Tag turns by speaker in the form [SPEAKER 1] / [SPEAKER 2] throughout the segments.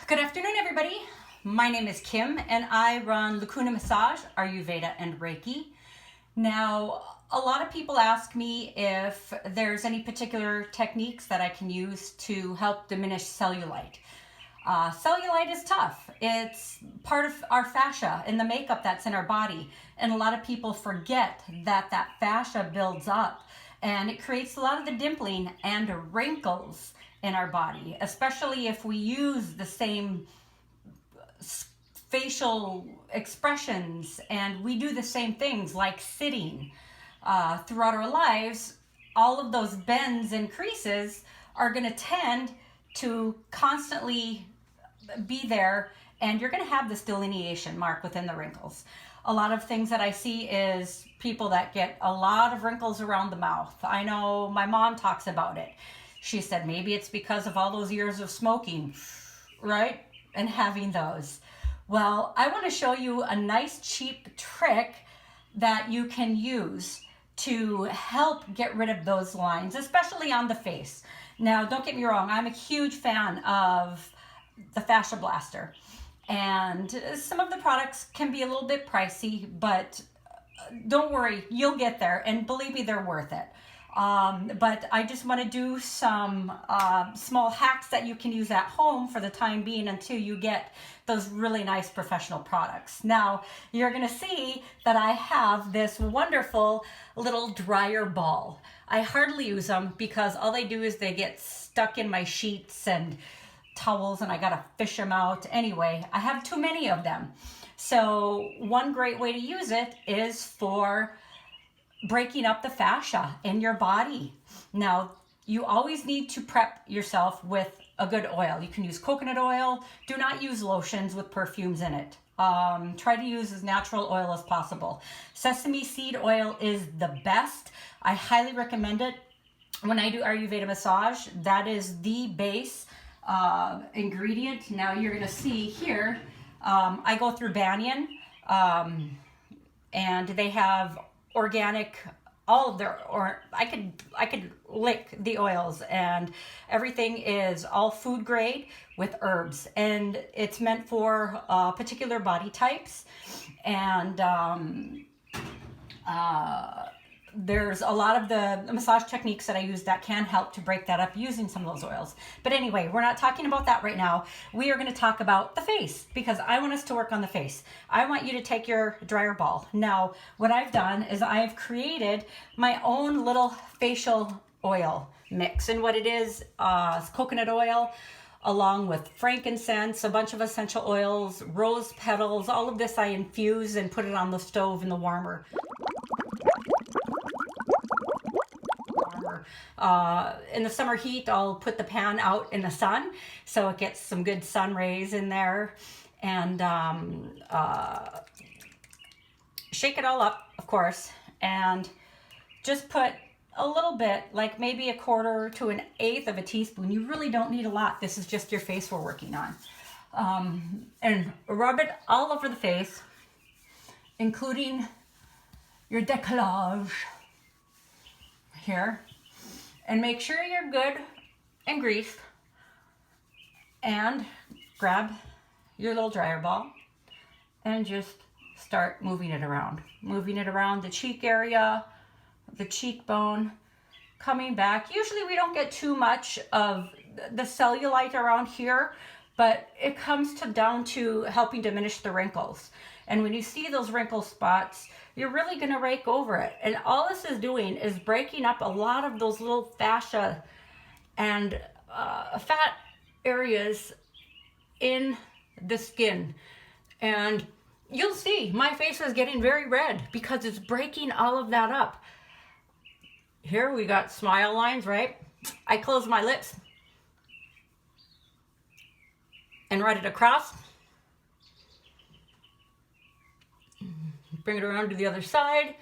[SPEAKER 1] Good afternoon, everybody. My name is Kim, and I run Lacuna Massage, Ayurveda, and Reiki. Now, a lot of people ask me if there's any particular techniques that I can use to help diminish cellulite. Cellulite is tough. It's part of our fascia and the makeup that's in our body. And a lot of people forget that that fascia builds up and it creates a lot of the dimpling and wrinkles in our body, especially if we use the same facial expressions and we do the same things like sitting throughout our lives. All of those bends and creases are going to tend to constantly be there, and you're going to have this delineation mark within the wrinkles. A lot of things that I see is people that get a lot of wrinkles around the mouth. I know my mom talks about it. She said maybe it's because of all those years of smoking, right? And having those. Well, I want to show you a nice cheap trick that you can use to help get rid of those lines, especially on the face. Now, don't get me wrong, I'm a huge fan of the Fascia Blaster. And some of the products can be a little bit pricey, but don't worry, you'll get there. And believe me, they're worth it. But I just want to do some small hacks that you can use at home for the time being until you get those really nice professional products. Now, you're going to see that I have this wonderful little dryer ball. I hardly use them because all they do is they get stuck in my sheets and towels and I got to fish them out. Anyway, I have too many of them. So one great way to use it is for breaking up the fascia in your body. Now, you always need to prep yourself with a good oil. You can use coconut oil. Do not use lotions with perfumes in it. Try to use as natural oil as possible. Sesame seed oil is the best. I highly recommend it. When I do Ayurveda massage, that is the base ingredient. Now you're going to see here, I go through Banyan, and they have organic, all of their, or I could lick the oils, and everything is all food grade with herbs, and it's meant for particular body types. And there's a lot of the massage techniques that I use that can help to break that up using some of those oils. But anyway, we're not talking about that right now. We are going to talk about the face because I want us to work on the face. I want you to take your dryer ball. Now, what I've done is I've created my own little facial oil mix. And what it is coconut oil along with frankincense, a bunch of essential oils, rose petals. All of this I infuse and put it on the stove in the warmer. In the summer heat, I'll put the pan out in the sun so it gets some good sun rays in there, and shake it all up, of course, and just put a little bit, like maybe 1/4 to 1/8 of a teaspoon. You really don't need a lot. This is just your face we're working on. And rub it all over the face, including your décollage here. And make sure you're good and greased. And grab your little dryer ball and just start moving it around. Moving it around the cheek area, the cheekbone, coming back. Usually we don't get too much of the cellulite around here, but it comes down to helping diminish the wrinkles. And when you see those wrinkle spots, you're really going to rake over it. And all this is doing is breaking up a lot of those little fascia and fat areas in the skin. And you'll see my face is getting very red because it's breaking all of that up. Here we got smile lines, right? I close my lips and write it across. Bring it around to the other side.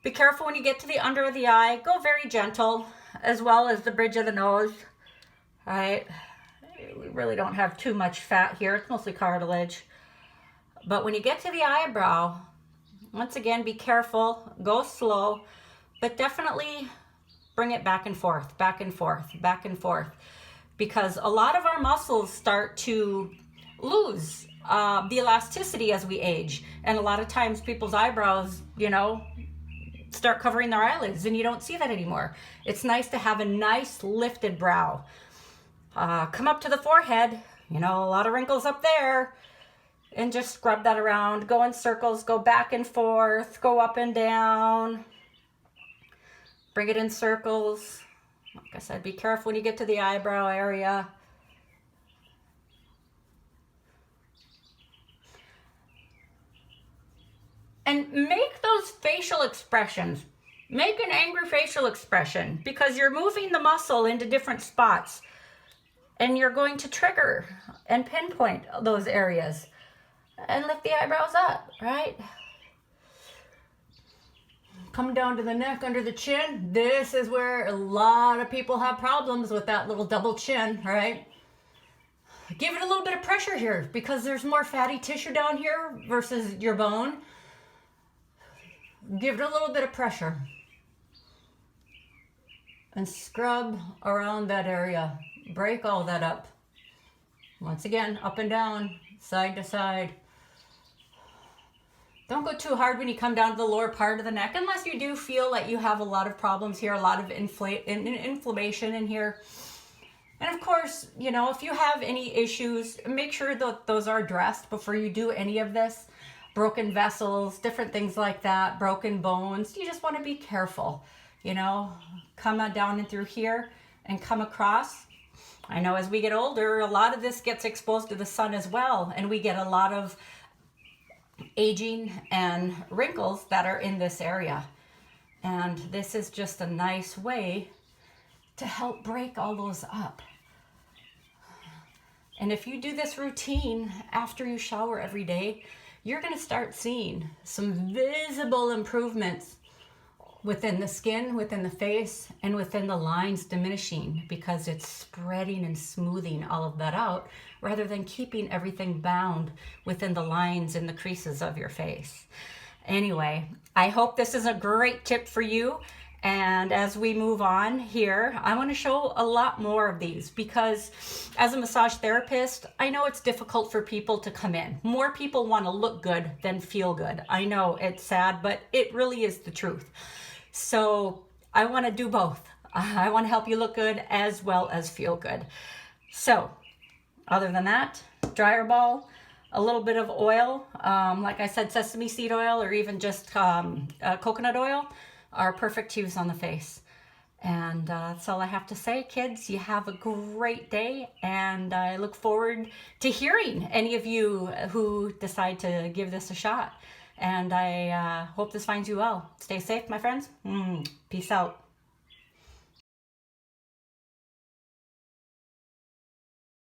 [SPEAKER 1] Be careful when you get to the under of the eye. Go very gentle, as well as the bridge of the nose. All right. We really don't have too much fat here. It's mostly cartilage. But when you get to the eyebrow, once again, be careful. Go slow, but definitely bring it back and forth, back and forth, back and forth. because a lot of our muscles start to lose the elasticity as we age. And a lot of times people's eyebrows, you know, start covering their eyelids and you don't see that anymore. It's nice to have a nice lifted brow. Come up to the forehead, you know, a lot of wrinkles up there, and just scrub that around. Go in circles, go back and forth, go up and down. Bring it in circles. Like I said, be careful when you get to the eyebrow area. And make those facial expressions. Make an angry facial expression, because you're moving the muscle into different spots and you're going to trigger and pinpoint those areas. And lift the eyebrows up, right? Come down to the neck, under the chin. This is where a lot of people have problems with that little double chin, right? Give it a little bit of pressure here, because there's more fatty tissue down here versus your bone. Give it a little bit of pressure. And scrub around that area. Break all that up. Once again, up and down, side to side. Don't go too hard when you come down to the lower part of the neck, unless you do feel like you have a lot of problems here, a lot of inflammation in here. And of course, you know, if you have any issues, make sure that those are addressed before you do any of this. Broken vessels, different things like that, broken bones. You just want to be careful, you know. Come on down and through here and come across. I know as we get older, a lot of this gets exposed to the sun as well, and we get a lot of aging and wrinkles that are in this area. And this is just a nice way to help break all those up. And if you do this routine after you shower every day, you're going to start seeing some visible improvements within the skin, within the face, and within the lines diminishing, because it's spreading and smoothing all of that out rather than keeping everything bound within the lines and the creases of your face. Anyway, I hope this is a great tip for you. And as we move on here, I want to show a lot more of these, because as a massage therapist, I know it's difficult for people to come in. More people want to look good than feel good. I know it's sad, but it really is the truth. So I want to do both. I want to help you look good as well as feel good. So other than that, dryer ball, a little bit of oil, like I said, sesame seed oil, or even just coconut oil, are perfect to use on the face. And that's all I have to say, kids. You have a great day, and I look forward to hearing any of you who decide to give this a shot. And I hope this finds you well. Stay safe, my friends. Peace out.